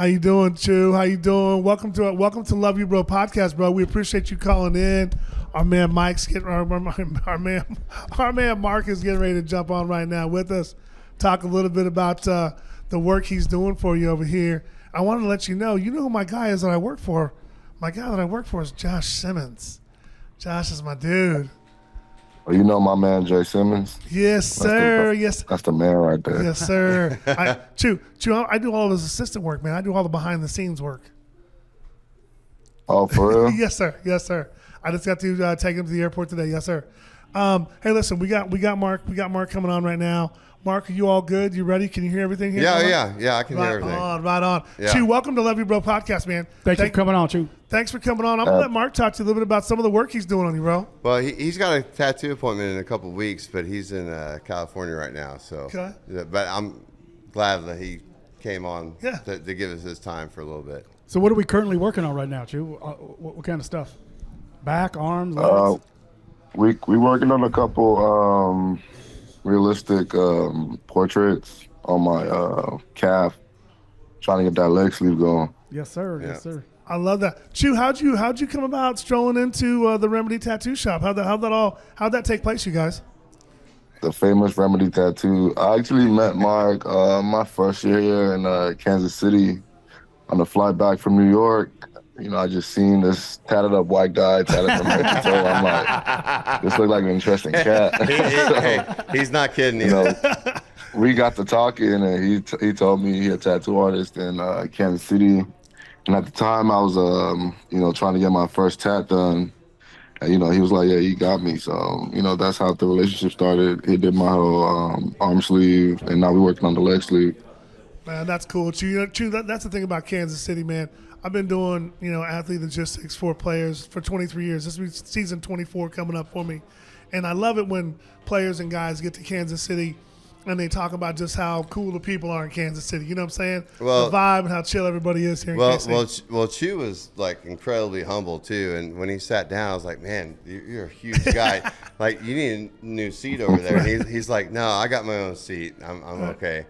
How you doing, Chu? How you doing? Welcome to Love You Bro podcast, bro. We appreciate you calling in. Our man Mike's getting our man Mark is getting ready to jump on right now with us. Talk a little bit about the work he's doing for you over here. I wanted to let you know who my guy is that I work for. My guy that I work for is Josh Simmons. Josh is my dude. Oh, you know my man Jay Simmons? Yes, sir. That's the man right there. Yes, sir. Chu, I do all of his assistant work, man. I do all the behind the scenes work. Oh, for real? Yes, sir. I just got to take him to the airport today. Yes, sir. Hey, listen, we got Mark. We got Mark coming on right now. Mark, are you all good? You ready? Can you hear everything here? Yeah, I can hear everything. Right on. Yeah. Chu, welcome to Love You Bro podcast, man. Thanks for coming on, Chu. Thanks for coming on. I'm going to let Mark talk to you a little bit about some of the work he's doing on you, bro. Well, he's got a tattoo appointment in a couple of weeks, but he's in California right now. So, okay. But I'm glad that he came on to give us his time for a little bit. So what are we currently working on right now, Chu? What kind of stuff? Back, arms, legs? We working on a couple realistic portraits on my calf, trying to get that leg sleeve going. Yes, sir. Yeah. Yes, sir. I love that. Chu, how'd you come about strolling into the Remedy Tattoo Shop? How'd that take place, you guys? The famous Remedy Tattoo. I actually met Mark my first year here in Kansas City on the flight back from New York. I just seen this tatted up white guy tatted from head to toe. I'm like, this looked like an interesting cat. He's not kidding. We got to talking, and he told me he's a tattoo artist in Kansas City. And at the time, I was, trying to get my first tat done. And, he was like, yeah, he got me. So, that's how the relationship started. He did my whole arm sleeve, and now we're working on the leg sleeve. Man, that's cool. Chu, that's the thing about Kansas City, man. I've been doing, athlete logistics for players for 23 years. This is season 24 coming up for me. And I love it when players and guys get to Kansas City and they talk about just how cool the people are in Kansas City. You know what I'm saying? Well, the vibe and how chill everybody is here in Kansas City. Well, Chu was like incredibly humble too. And when he sat down, I was like, man, you're a huge guy. Like, you need a new seat over there. And he's like, no, I got my own seat. I'm okay.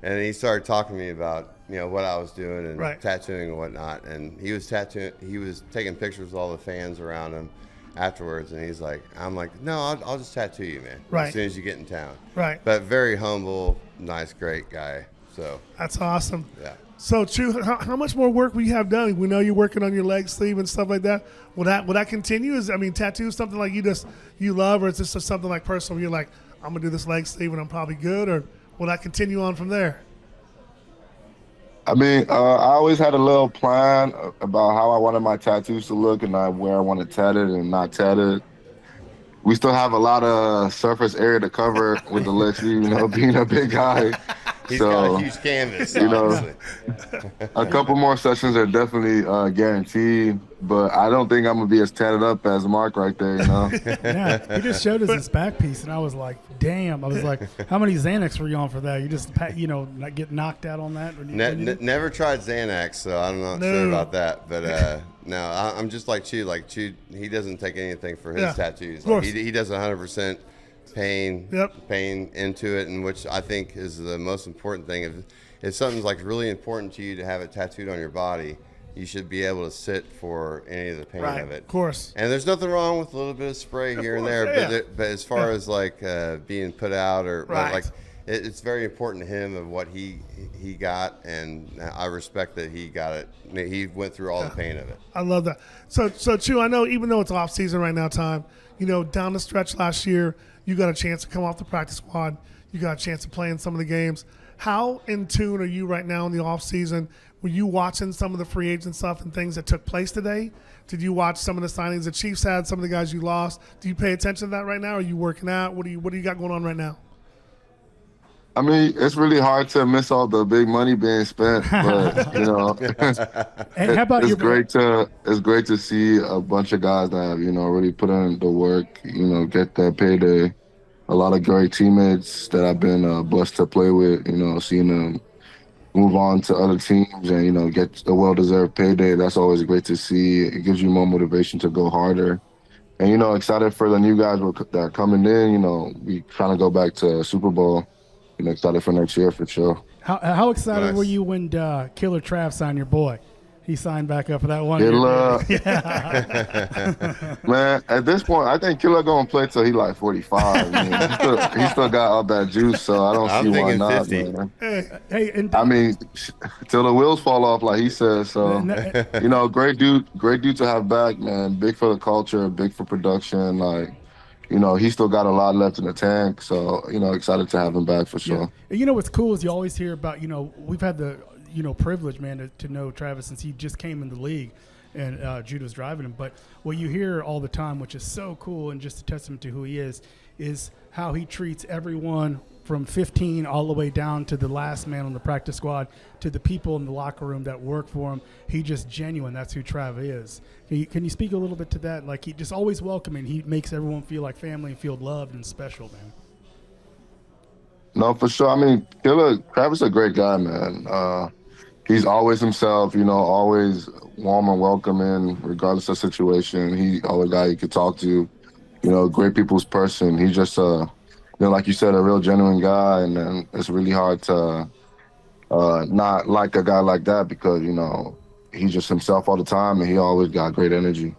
And he started talking to me about, what I was doing and tattooing and whatnot. And he was taking pictures with all the fans around him afterwards. And he's like, I'm like, no, I'll just tattoo you, man. As soon as you get in town. Right. But very humble, nice, great guy. So that's awesome. Yeah. So Chu, how much more work will you have done? We know you're working on your leg sleeve and stuff like that. Will that continue? Tattoo something like you love, or is this just something like personal? Where you're like, I'm gonna do this leg sleeve and I'm probably good, or will that continue on from there? I always had a little plan about how I wanted my tattoos to look and where I wanted tatted and not tatted. We still have a lot of surface area to cover with the leg sleeve, being a big guy. He's got a huge canvas, a couple more sessions are definitely guaranteed, but I don't think I'm going to be as tatted up as Mark right there, Yeah, he just showed us his back piece, and I was like, damn. I was like, how many Xanax were you on for that? You just, not get knocked out on that? Never tried Xanax, so I'm not sure about that. But no, I'm just like Chu. Like Chu, he doesn't take anything for his tattoos. Like, he does 100%. Pain into it, and which I think is the most important thing. If something's like really important to you to have it tattooed on your body, you should be able to sit for any of the pain of it. Of course. And there's nothing wrong with a little bit of spray here and there, but as far as like being put out or like, it's very important to him of what he got, and I respect that he got it. He went through all the pain of it. I love that. So Chu, I know even though it's off season right now, down the stretch last year, you got a chance to come off the practice squad. You got a chance to play in some of the games. How in tune are you right now in the off season? Were you watching some of the free agent stuff and things that took place today? Did you watch some of the signings the Chiefs had, some of the guys you lost? Do you pay attention to that right now? Are you working out? What do you got going on right now? It's really hard to miss all the big money being spent, but Hey, how about it's great to see a bunch of guys that have really put in the work, get that payday. A lot of great teammates that I've been blessed to play with, seeing them move on to other teams and get a well-deserved payday. That's always great to see. It gives you more motivation to go harder. And excited for the new guys that are coming in. We kind of go back to Super Bowl. excited for next year for sure. How excited Nice. were you when Killer Trav signed your boy? He signed back up for that 1 Killer, year. Yeah. man, at this point, I think Killer gonna play till he like 45. Man. He still got all that juice, so I don't I'm see why thinking not, 50. man. Hey, and I mean, till the wheels fall off, like he says. So, great dude to have back, man. Big for the culture, big for production. Like, he still got a lot left in the tank. So, excited to have him back for sure. Yeah. And what's cool is you always hear about, we've had the, privilege, man, to know Travis since he just came in the league and Judah's driving him. But what you hear all the time, which is so cool and just a testament to who he is how he treats everyone from 15 all the way down to the last man on the practice squad to the people in the locker room that work for him. He just genuine. That's who Trav is. Can you speak a little bit to that? Like, he just always welcoming. He makes everyone feel like family and feel loved and special, man. No, for sure. I mean, Travis is a great guy, man. He's always himself, always warm and welcoming, regardless of situation. He always a guy you could talk to, great people's person. He's just like you said, a real genuine guy, and then it's really hard to not like a guy like that because, he's just himself all the time, and he always got great energy.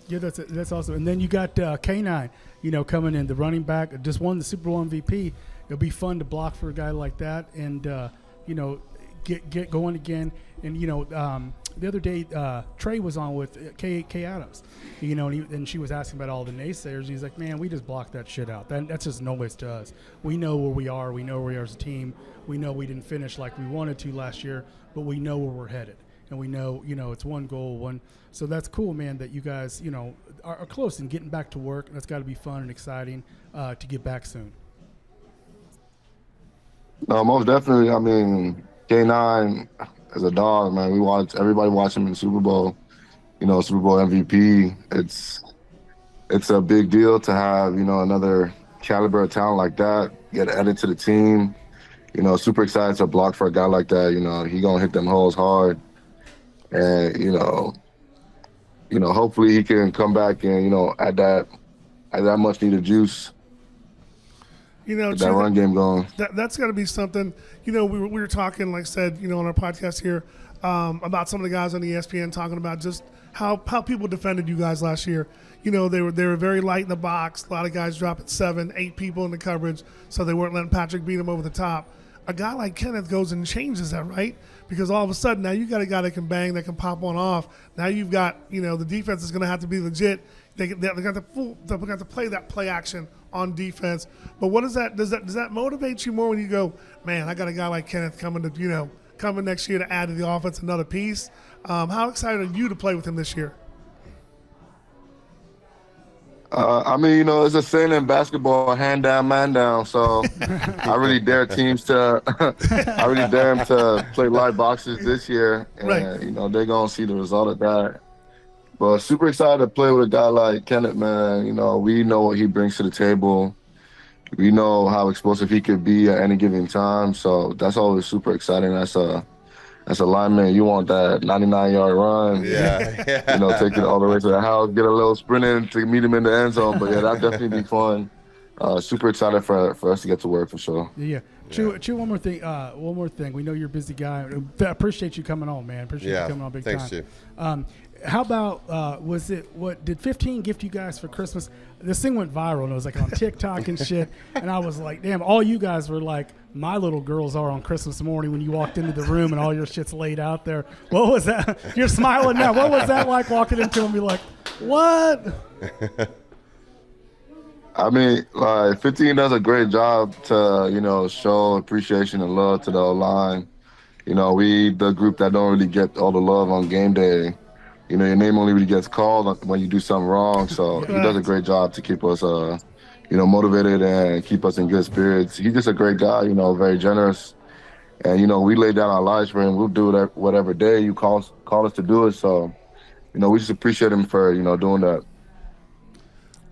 Yeah, that's awesome. And then you got K9, coming in, the running back, just won the Super Bowl MVP. It'll be fun to block for a guy like that and, get going again. And, the other day, Trey was on with K Adams, and she was asking about all the naysayers. And he's like, man, we just blocked that shit out. That's just noise to us. We know where we are. We know where we are as a team. We know we didn't finish like we wanted to last year, but we know where we're headed. And we know, it's one goal, So that's cool, man, that you guys, are close and getting back to work. That's got to be fun and exciting to get back soon. No, most definitely. I mean, K9 is a dog, man. Everybody watch him in the Super Bowl. Super Bowl MVP. It's a big deal to have, another caliber of talent like that get added to the team. Super excited to block for a guy like that. He gonna hit them holes hard, and hopefully he can come back and add that much needed juice. That run game going. That's got to be something. We were talking, like I said, on our podcast here about some of the guys on ESPN talking about just how people defended you guys last year. They were very light in the box. A lot of guys dropping 7, 8 people in the coverage, so they weren't letting Patrick beat them over the top. A guy like Kenneth goes and changes that, right? Because all of a sudden now you got a guy that can bang, that can pop one off. Now you've got, the defense is going to have to be legit. They got to play that play action on defense. But what is that? Does that motivate you more when you go, man, I got a guy like Kenneth coming next year to add to the offense another piece? How excited are you to play with him this year? It's a saying in basketball, hand down, man down. So I really dare teams to, I really dare them to play light boxes this year. And, right. They're going to see the result of that. But super excited to play with a guy like Kenneth, man. We know what he brings to the table. We know how explosive he could be at any given time. So that's always super exciting. That's a lineman. You want that 99-yard run. Yeah. Take it all the way to the house, get a little sprint in to meet him in the end zone. But, yeah, that'd definitely be fun. Super excited for us to get to work for sure. Yeah. Chu, one more thing. We know you're a busy guy. I appreciate you coming on, man. Appreciate you coming on big thanks, time. Chu. How about did 15 gift you guys for Christmas? This thing went viral and it was like on TikTok and shit. And I was like, damn, all you guys were like my little girls are on Christmas morning when you walked into the room and all your shit's laid out there. What was that? You're smiling now. What was that like walking into and be like, what? I mean, 15 does a great job to, show appreciation and love to the O-line. We the group that don't really get all the love on game day. Your name only really gets called when you do something wrong. So he does a great job to keep us, motivated and keep us in good spirits. He's just a great guy, very generous. And, we lay down our lives for him. We'll do whatever day you call us to do it. So, we just appreciate him for, doing that.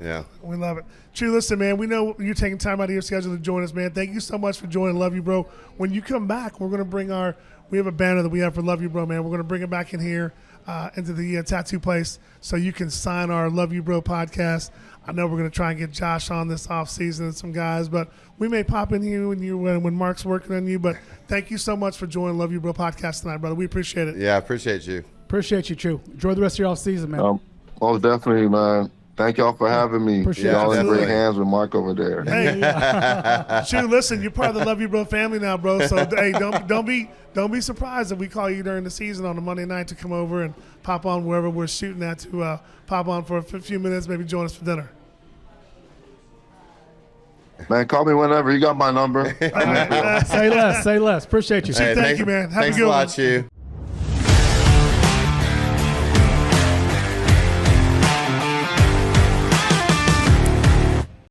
Yeah. We love it. Chu, listen, man, we know you're taking time out of your schedule to join us, man. Thank you so much for joining. Love you, bro. When you come back, we're going to bring our we have a banner that we have for Love You Bro, man. We're going to bring it back in here into the tattoo place so you can sign our Love You Bro podcast. I know we're going to try and get Josh on this offseason and some guys, but we may pop in here when Mark's working on you. But thank you so much for joining Love You Bro podcast tonight, brother. We appreciate it. Yeah, I appreciate you. Appreciate you, Chu. Enjoy the rest of your offseason, man. Most definitely, man. Thank y'all for having me. Appreciate y'all it. in great hands with Mark over there. Hey, Chu, listen, you're part of the Love You Bro family now, bro. So hey, don't be surprised if we call you during the season on a Monday night to come over and pop on wherever we're shooting at to pop on for a few minutes, maybe join us for dinner. Man, call me whenever. You got my number. Say less. Appreciate you. Hey, thank you, man. Have a Thanks good a lot, one. Chu.